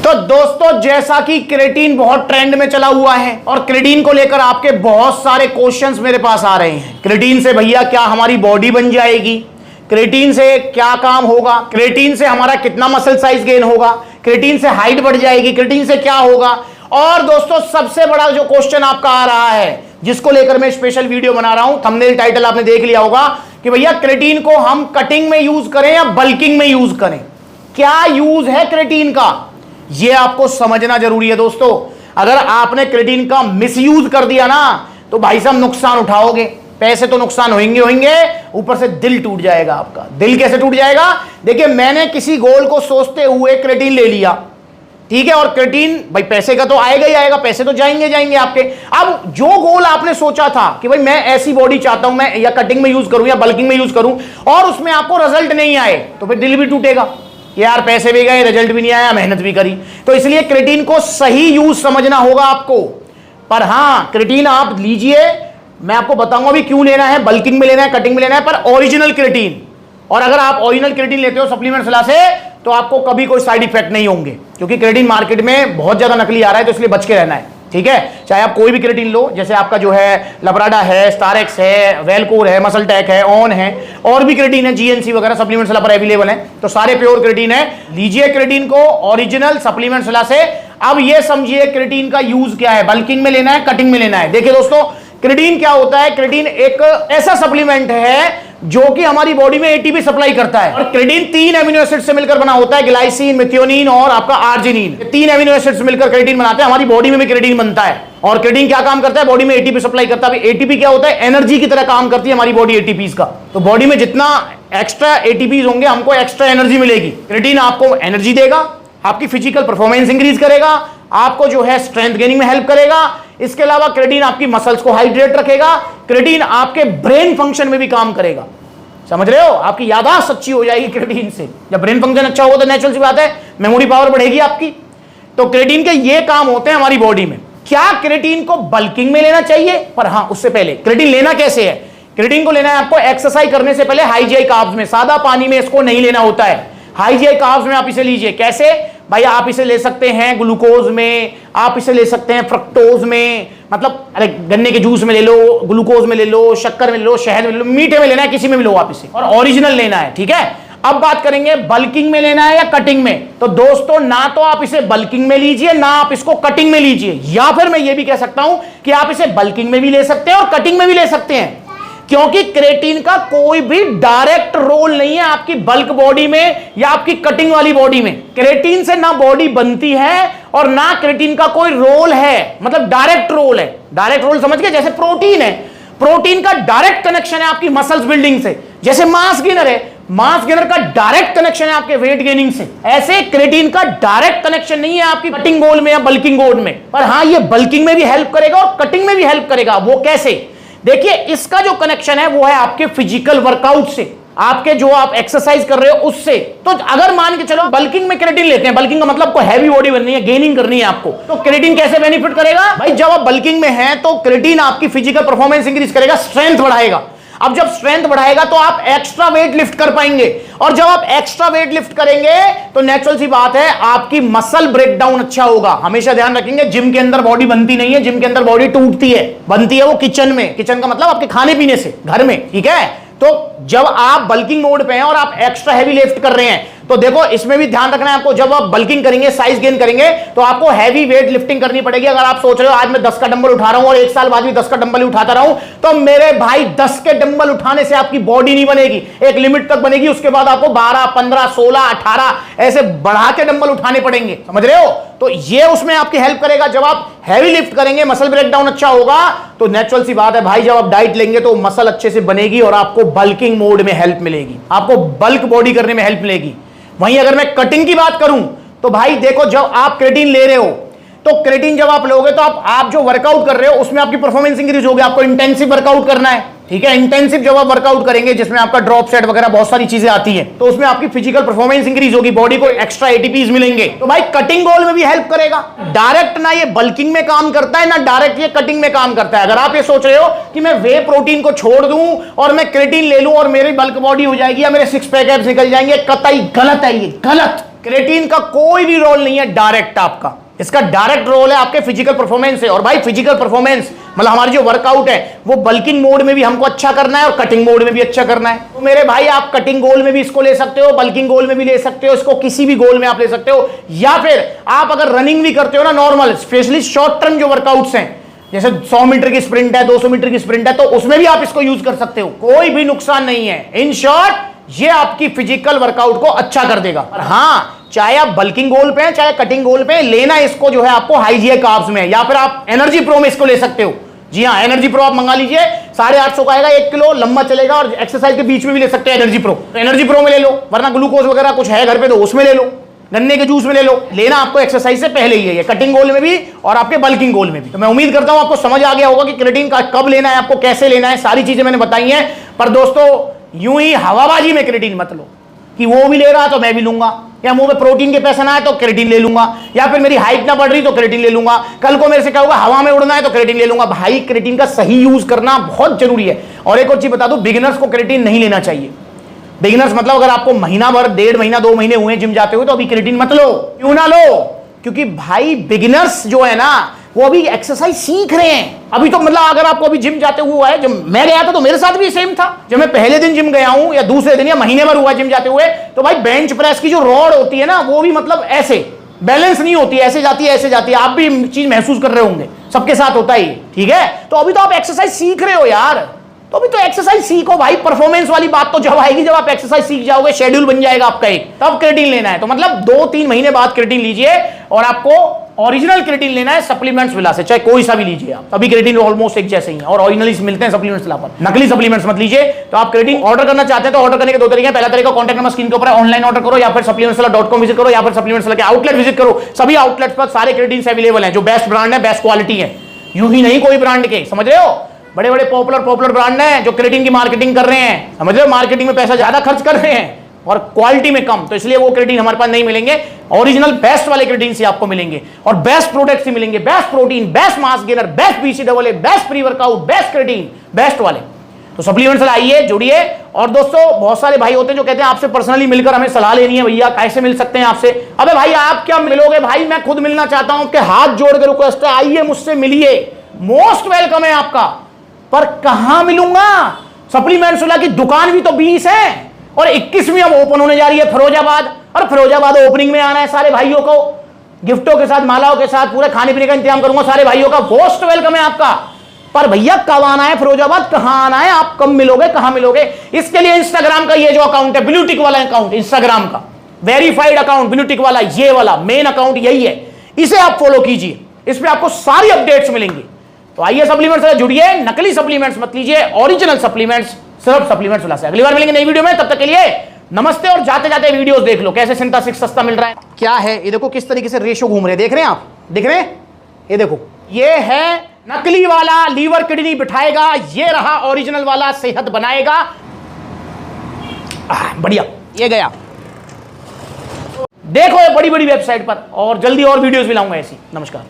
तो दोस्तों जैसा कि क्रेटीन बहुत ट्रेंड में चला हुआ है और क्रेटीन को लेकर आपके बहुत सारे क्वेश्चंस मेरे पास आ रहे हैं। क्रेटीन से भैया क्या हमारी बॉडी बन जाएगी, क्रेटीन से क्या काम होगा, क्रेटीन से हमारा कितना मसल साइज गेन होगा, क्रेटीन से हाइट बढ़ जाएगी, क्रेटीन से क्या होगा। और दोस्तों सबसे बड़ा जो क्वेश्चन आपका आ रहा है जिसको लेकर मैं स्पेशल वीडियो बना रहा हूं, थंबनेल टाइटल आपने देख लिया होगा कि भैया क्रेटीन को हम कटिंग में यूज करें या बल्किंग में यूज करें, क्या यूज है क्रेटीन का, यह आपको समझना जरूरी है। दोस्तों अगर आपने क्रेटीन का मिसयूज कर दिया ना तो भाई साहब नुकसान उठाओगे, पैसे तो नुकसान होंगे, ऊपर से दिल टूट जाएगा आपका। दिल कैसे टूट जाएगा? देखिए मैंने किसी गोल को सोचते हुए क्रेटीन ले लिया, ठीक है, और क्रेटीन भाई पैसे का तो आएगा ही आएगा, पैसे तो जाएंगे आपके। अब जो गोल आपने सोचा था कि भाई मैं ऐसी बॉडी चाहता हूं, मैं या कटिंग में यूज करूं या बल्किंग में यूज करूं, और उसमें आपको रिजल्ट नहीं आए तो फिर दिल भी टूटेगा, यार पैसे भी गए, रिजल्ट भी नहीं आया, मेहनत भी करी। तो इसलिए क्रेटीन को सही यूज समझना होगा आपको। पर हां क्रेटीन आप लीजिए, मैं आपको बताऊंगा भी क्यों लेना है, बल्किंग में लेना है, कटिंग में लेना है, पर ओरिजिनल क्रेटीन। और अगर आप ओरिजिनल क्रेटीन लेते हो सप्लीमेंट सलाह से तो आपको कभी कोई साइड इफेक्ट नहीं होंगे, क्योंकि क्रेटीन मार्केट में बहुत ज्यादा नकली आ रहा है, तो इसलिए बच के रहना है, ठीक है। चाहे आप कोई भी क्रेटीन लो, जैसे आपका जो है लबराडा है, स्टारेक्स है, वेलकोर है, मसल टेक है, ऑन है, और भी क्रेटीन है, जीएनसी वगैरह सप्लीमेंट सलाह पर अवेलेबल है, तो सारे प्योर क्रेटीन है। लीजिए क्रेटीन को ओरिजिनल सप्लीमेंट सलाह से। अब ये समझिए क्रेटीन का यूज क्या है, बल्किंग में लेना है, कटिंग में लेना है। देखिए दोस्तों क्रेटीन क्या होता है, क्रेटीन एक ऐसा सप्लीमेंट है जो कि हमारी बॉडी में एटीपी सप्लाई करता है। और क्रेटीन 3 एमिनो एसिड से मिलकर बना होता है, ग्लाइसिन, मेथियोनिन और आपका आर्जिनिन। 3 एमिनो एसिड से मिलकर क्रेटीन बनाते हैं, हमारी बॉडी में भी क्रेटीन बनता है। और क्रेटीन क्या काम करता है, बॉडी में एटीपी सप्लाई करता है। एटीपी क्या होता है, एनर्जी की तरह काम करती है हमारी बॉडी एटीपीज का। तो बॉडी में जितना एक्स्ट्रा एटीपीज होंगे हमको एक्स्ट्रा एनर्जी मिलेगी। क्रेटीन आपको एनर्जी देगा, आपकी फिजिकल परफॉर्मेंस इंक्रीज करेगा, आपको जो है स्ट्रेंथ गेनिंग में हेल्प करेगा। इसके अलावा क्रेटीन आपकी मसल्स को हाइड्रेट रखेगा, क्रेटीन आपके ब्रेन फंक्शन में भी काम करेगा। समझ रहे हो, आपकी याददाश्त अच्छी हो जाएगी क्रेटीन से। जब ब्रेन फंक्शन अच्छा होगा तो नेचुरल सी बात है मेमोरी पावर बढ़ेगी आपकी। तो क्रेटीन के ये काम होते हैं हमारी बॉडी में। क्या क्रेटीन को बल्किंग में लेना चाहिए? पर हां उससे पहले क्रेटीन लेना कैसे है, क्रेटीन को लेना है आपको एक्सरसाइज करने से पहले हाई कार्ब्स में, सादा पानी में इसको नहीं लेना होता है। हाई कार्ब्स में आप इसे लीजिए। कैसे भाई? आप इसे ले सकते हैं ग्लूकोज में, आप इसे ले सकते हैं फ्रक्टोज में, मतलब अरे गन्ने के जूस में ले लो, ग्लूकोज में ले लो, शक्कर में ले लो, शहद में ले लो, मीठे में लेना है, किसी में भी लो आप इसे, और ओरिजिनल लेना है, ठीक है। अब बात करेंगे बल्किंग में लेना है या कटिंग में। तो दोस्तों ना तो आप इसे बल्किंग में लीजिए ना आप इसको कटिंग में लीजिए, या फिर मैं ये भी कह सकता हूं कि आप इसे बल्किंग में भी ले सकते हैं और कटिंग में भी ले सकते हैं, क्योंकि क्रेटीन का कोई भी डायरेक्ट रोल नहीं है आपकी बल्क बॉडी में या आपकी कटिंग वाली बॉडी में। क्रेटीन से ना बॉडी बनती है और ना क्रेटीन का कोई रोल है, मतलब डायरेक्ट रोल है। डायरेक्ट रोल समझ गए, जैसे प्रोटीन है, प्रोटीन का डायरेक्ट कनेक्शन है आपकी मसल्स बिल्डिंग से, जैसे मास गेनर है, मास गेनर का डायरेक्ट कनेक्शन है आपके वेट गेनिंग से, ऐसे क्रेटीन का डायरेक्ट कनेक्शन नहीं है आपकी कटिंग गोल में या बल्किंग गोल में। पर हां ये बल्किंग में भी हेल्प करेगा और कटिंग में भी हेल्प करेगा। वो कैसे? देखिए इसका जो कनेक्शन है वो है आपके फिजिकल वर्कआउट से, आपके जो आप एक्सरसाइज कर रहे हो उससे। तो अगर मान के चलो बल्किंग में क्रेटीन लेते हैं, बल्किंग का मतलब को हैवी बॉडी बननी है, गेनिंग करनी है आपको, तो क्रेटीन कैसे बेनिफिट करेगा भाई? जब आप बल्किंग में हैं तो क्रेटीन आपकी फिजिकल परफॉर्मेंस इंक्रीज करेगा, स्ट्रेंथ बढ़ाएगा। अब जब स्ट्रेंथ बढ़ाएगा तो आप एक्स्ट्रा वेट लिफ्ट कर पाएंगे, और जब आप एक्स्ट्रा वेट लिफ्ट करेंगे तो नेचुरल सी बात है आपकी मसल ब्रेकडाउन अच्छा होगा। हमेशा ध्यान रखेंगे जिम के अंदर बॉडी बनती नहीं है, जिम के अंदर बॉडी टूटती है, बनती है वो किचन में। किचन का मतलब आपके खाने पीने से, घर में, ठीक है। तो जब आप बल्किंग मोड पे हैं और आप एक्स्ट्रा हैवी लिफ्ट कर रहे हैं तो देखो इसमें भी ध्यान रखना है आपको, जब आप बल्किंग करेंगे, साइज गेन करेंगे, तो आपको हैवी वेट लिफ्टिंग करनी पड़ेगी। अगर आप सोच रहे हो आज मैं 10 का डंबल उठा रहा हूं और 1 साल बाद भी 10 का डंबल उठाता रहूं, तो मेरे भाई 10 के डंबल उठाने से आपकी बॉडी नहीं बनेगी, एक लिमिट तक बनेगी, उसके बाद आपको 12, 15, 16, 18 ऐसे बढ़ा के डंबल उठाने पड़ेंगे, समझ रहे हो। तो ये उसमें आपकी हेल्प करेगा। जब आप हैवी लिफ्ट करेंगे मसल ब्रेकडाउन अच्छा होगा, तो नेचुरल सी बात है भाई जब आप डाइट लेंगे तो मसल अच्छे से बनेगी और आपको बल्किंग मोड में हेल्प मिलेगी, आपको बल्क बॉडी करने में हेल्प मिलेगी। वहीं अगर मैं कटिंग की बात करूं तो भाई देखो जब आप क्रेटीन ले रहे हो तो क्रेटीन जब आप लोगे तो आप जो वर्कआउट कर रहे हो उसमें आपकी परफॉर्मेंस इंक्रीज होगी। आपको इंटेंसिव वर्कआउट करना है, ठीक है। इंटेंसिव जब आप वर्कआउट करेंगे जिसमें आपका ड्रॉप सेट वगैरह बहुत सारी चीजें आती हैं, तो उसमें आपकी फिजिकल परफॉर्मेंस इंक्रीज होगी, बॉडी को एक्स्ट्रा एटीपीज मिलेंगे। तो भाई कटिंग गोल में भी हेल्प करेगा। डायरेक्ट ना ये बल्किंग में काम करता है ना डायरेक्ट ये कटिंग में काम करता है। अगर आप ये सोच रहे हो कि मैं वे प्रोटीन को छोड़ दूं और मैं क्रेटीन ले लूं और मेरी बल्क बॉडी हो जाएगी या मेरे 6 पैक एब्स निकल जाएंगे, कतई गलत है, ये गलत। क्रिएटिन का कोई भी रोल नहीं है डायरेक्ट आपका, इसका डायरेक्ट रोल है आपके फिजिकल परफॉर्मेंस से। और भाई फिजिकल परफॉर्मेंस मतलब हमारी जो वर्कआउट है वो बल्किंग मोड में भी हमको अच्छा करना है और कटिंग मोड में भी अच्छा करना है। तो मेरे भाई आप कटिंग गोल में भी इसको ले सकते हो, बल्किंग गोल में भी ले सकते हो, इसको किसी भी गोल में आप ले सकते हो। या फिर आप अगर रनिंग भी करते हो ना नॉर्मल, स्पेशली शॉर्ट टर्म जो वर्कआउट्स हैं, जैसे 100 मीटर की स्प्रिंट है, 200 मीटर की स्प्रिंट है, तो उसमें भी आप इसको यूज कर सकते हो, कोई भी नुकसान नहीं है। इन शॉर्ट ये आपकी फिजिकल वर्कआउट को अच्छा कर देगा। और हाँ, चाहे आप बल्किंग गोल पे हैं चाहे कटिंग गोल पे, लेना इसको जो है आपको हाई जीआई कार्ब्स में, या फिर आप एनर्जी प्रो में इसको ले सकते हो। जी हाँ, एनर्जी प्रो आप मंगा लीजिए, 850 का आएगा, 1 किलो लंबा चलेगा, और एक्सरसाइज के बीच में भी ले सकते हैं एनर्जी प्रो। तो एनर्जी प्रो में ले लो, वरना ग्लूकोज वगैरह कुछ है घर पे तो उसमें ले लो, गन्ने के जूस में ले लो। लेना आपको एक्सरसाइज से पहले ही है, कटिंग गोल में भी और आपके बल्किंग गोल में भी। तो मैं उम्मीद करता हूं आपको समझ आ गया होगा कि क्रिएटिन का कब लेना है, आपको कैसे लेना है, सारी चीजें मैंने बताई हैं। पर दोस्तों यूं ही हवाबाजी में क्रिएटिन मत लो कि वो भी ले रहा तो मैं भी लूंगा, या मुंह में प्रोटीन के पैसा ना है तो क्रिएटिन ले लूंगा, या फिर मेरी हाइट ना बढ़ रही तो क्रिएटिन ले लूंगा, कल को मेरे से क्या होगा हवा में उड़ना है तो क्रिएटिन ले लूंगा। भाई क्रिएटिन का सही यूज करना बहुत जरूरी है। और एक और चीज बता दूं, बिगिनर्स को क्रिएटिन नहीं लेना चाहिए। बिगिनर्स मतलब अगर आपको महीना भर, 1.5 महीना 2 महीने हुए जिम जाते हुए, तो अभी क्रिएटिन मत लो। क्यों ना लो? क्योंकि भाई बिगिनर्स जो है ना वो अभी एक्सरसाइज सीख रहे हैं। अभी तो मतलब अगर आपको अभी जिम जाते हुए है, जब मैं गया था तो मेरे साथ भी सेम था। जब मैं पहले दिन जिम गया हूं या दूसरे दिन या महीने भर हुआ जिम जाते हुए, तो भाई बेंच प्रेस की जो रॉड होती है ना वो भी मतलब ऐसे बैलेंस नहीं होती, ऐसे जाती है ऐसे जाती है। आप भी चीज महसूस कर रहे होंगे, सबके साथ होता ही, ठीक है। तो अभी तो आप एक्सरसाइज सीख रहे हो यार, तो अभी तो एक्सरसाइज सीखो भाई। परफॉर्मेंस वाली बात तो जब आएगी जब आप एक्सरसाइज सीख जाओगे, शेड्यूल बन जाएगा आपका एक, तब क्रिएटिन लेना है। तो मतलब 2-3 महीने बाद क्रिएटिन लीजिए, और आपको ओरिजिनल क्रिएटिन लेना है सप्लीमेंट्स विला से, चाहे कोई सा भी लीजिए आप। अभी क्रिएटिन ऑलमोस्ट एक जैसे ही है और ओरिजिनली मिलते हैं सप्लीमेंट्स विला पर, नकली सप्लीमेंट्स मत लीजिए। तो आप क्रिएटिन ऑर्डर करना चाहते हैं तो ऑर्डर करने के 2 तरीके हैं। पहला तरीका कॉन्टैक्ट नंबर स्क्रीन के ऊपर है, ऑनलाइन ऑर्डर करो, या फिर supplementswala.com विजिट करो, या फिर सप्लीमेंट्स के आउटलेट विजिट करो। सभी आउटलेट्स पर सारे क्रिएटिन अवेलेबल हैं, जो बेस्ट ब्रांड है, बेस्ट क्वालिटी है, यूं ही नहीं कोई ब्रांड के, समझ रहे हो। बड़े बड़े पॉपुलर ब्रांड हैं जो क्रिएटिन की मार्केटिंग कर रहे हैं, समझ रहे हो, मार्केटिंग में पैसा ज्यादा खर्च कर रहे हैं और क्वालिटी में कम, तो इसलिए वो क्रिएटिन हमारे पास नहीं मिलेंगे। ओरिजिनल बेस्ट वाले क्रिएटिन से आपको मिलेंगे, और बेस्ट प्रोडक्ट से मिलेंगे, best protein, best mass gainer, best BCAA, best pre workout, best creatine, best वाले। तो सप्लीमेंट्स आइए, जुड़िए। और दोस्तों बहुत सारे भाई होते हैं जो कहते हैं आपसे पर्सनली मिलकर हमें सलाह लेनी है, भैया कैसे मिल सकते हैं आपसे। अबे भाई आप क्या मिलोगे भाई, मैं खुद मिलना चाहता हूं, कि हाथ जोड़ के रिक्वेस्ट है, आइए मुझसे मिलिए, मोस्ट वेलकम है आपका। पर कहां मिलूंगा? सप्लीमेंट्स वाला की दुकान भी तो 20 है, और 21वीं अब ओपन होने जा रही है फिरोजाबाद, और फिरोजाबाद ओपनिंग में आना है सारे भाइयों को, गिफ्टों के साथ, मालाओं के साथ, पूरे खाने पीने का इंतजाम करूंगा सारे भाइयों का, मोस्ट वेलकम है आपका। पर भैया कब आना है फिरोजाबाद, कहां आना है, आप कब मिलोगे, कहां मिलोगे? इसके लिए इंस्टाग्राम का ये जो अकाउंट है, ब्लू टिक वाला अकाउंट, इंस्टाग्राम का वेरीफाइड अकाउंट ब्लू टिक वाला, ये वाला मेन अकाउंट यही है, इसे आप फॉलो कीजिए, इस पे आपको सारी अपडेट्स मिलेंगी। तो आइए सप्लीमेंट्स से जुड़िए, नकली सप्लीमेंट्स मत लीजिए, ओरिजिनल सप्लीमेंट्स सिर्फ सप्लीमेंट्स वाला से। अगली बार मिलेंगे नई वीडियो में, तब तक के लिए नमस्ते। और जाते जाते वीडियोस देख लो कैसे सिंथेटिक सस्ता मिल रहा है। क्या है ये देखो, किस तरीके से रेशो घूम रहे हैं, देख रहे हैं आप, दिख रहे हैं, ये देखो, ये है नकली वाला लीवर किडनी बिठाएगा, ये रहा ओरिजिनल वाला सेहत बनाएगा। बढ़िया, ये गया, देखो ये बड़ी बड़ी वेबसाइट पर, और जल्दी और वीडियोस भी लाऊंगा ऐसी। नमस्कार।